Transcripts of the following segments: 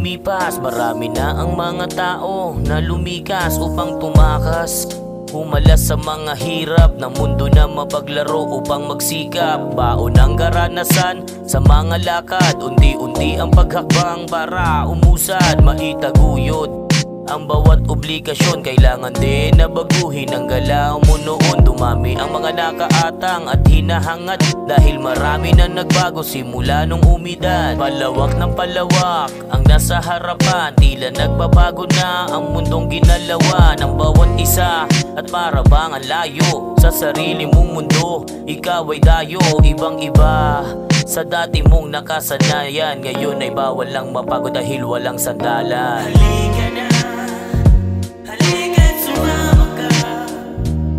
lumipas, marami na ang mga tao na lumikas upang tumakas. Umalas sa mga hirap ng mundo na mapaglaro upang magsikap. Baon ng karanasan sa mga lakad, unti-unti ang paghakbang para umusad, maitaguyod ang bawat obligasyon. Kailangan din na baguhin ang galaw mo noon. Dumami ang mga nakaatang at hinahangat dahil marami na nagbago simula nung umidad. Palawak ng palawak ang nasa harapan, tila nagbabago na ang mundong ginalawan ng bawat isa. At para bang ang layo sa sarili mong mundo, ikaw ay dayo, ibang iba sa dati mong nakasanayan. Ngayon ay bawal lang mapagod dahil walang sandalan. Halika na, halika't sumama ka.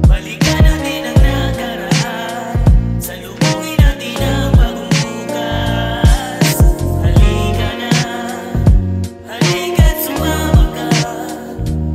Balikan natin ang nakaraan, salubungin natin ang bagong bukas. Halika na, halika't sumama ka.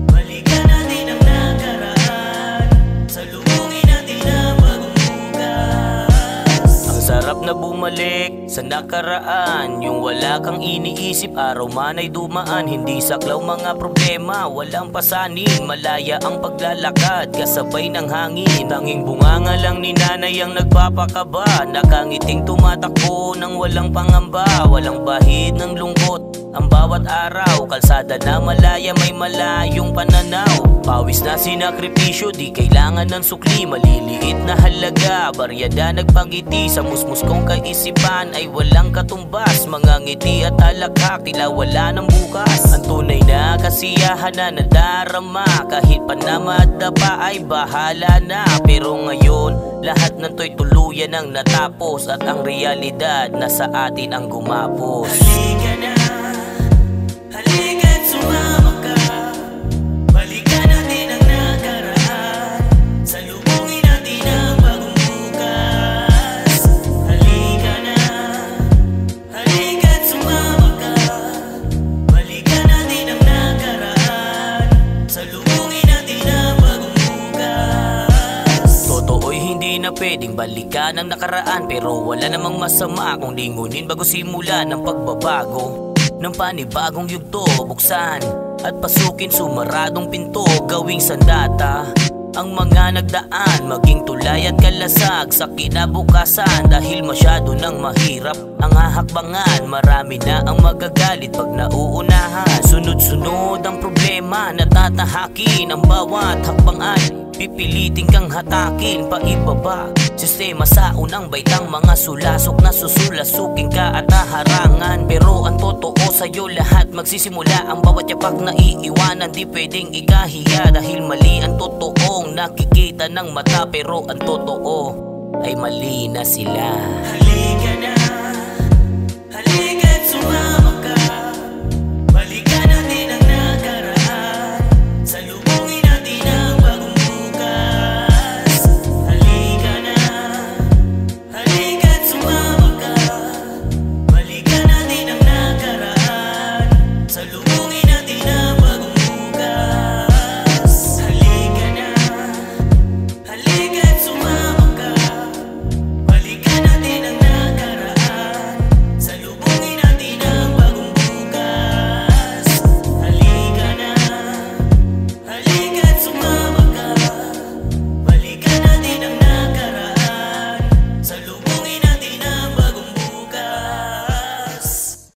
Balikan natin ang nakaraan, salubungin natin ang bagong bukas. Ang sarap na bumalik sa nakaraan, yung wala kang iniisip, araw man ay dumaan. Hindi saklaw mga problema, walang pasanin, malaya ang paglalakad kasabay ng hangin. Tanging bunganga lang ni nanay ang nagpapakaba, nakangiting tumatakbo ng walang pangamba. Walang bahid ng lungkot ang bawat araw, kalsada na malaya, may malayong pananaw. Pawis na sinakripisyo, di kailangan ng sukli, maliliit na halaga, baryada nagpangiti sa musmus kong kaisipan ay walang katumbas. Mga ngiti at alakhak, tila wala ng bukas. Ang tunay na kasiyahan na nadarama, kahit panama at dapa ay bahala na. Pero ngayon, lahat ng to'y tuluyan ang natapos, at ang realidad na sa atin ang gumapos. Halika na, halika't sumama ka. Balikan natin ang nakaraan, salubungin natin ang bagong bukas. Halika na, halika't sumama ka. Balikan natin ang nakaraan, salubungin natin ang bagong bukas. Totoo'y hindi na pwedeng balikan ang nakaraan, pero wala namang masama kung lingunin bago simula ng pagbabago ng panibagong yugto. Buksan at pasukin sumaradong pinto, gawing sandata ang mga nagdaan, maging tulay at kalasag sa kinabukasan. Dahil masyado nang mahirap ang hahakbangan, marami na ang magagalit pag nauunahan. Sunod-sunod ang problema na tatahakin, ang bawat hakbang ay pipilitin kang hatakin pa ibaba. Sistema sa unang baitang, mga sulasok na susulasukin ka at harangan. Pero ang totoo sa'yo lahat magsisimula, ang bawat yapak na iiwanan di pwedeng igahiya. Dahil mali ang totoong nakikita ng mata, pero ang totoo ay mali na sila. Halika na, halika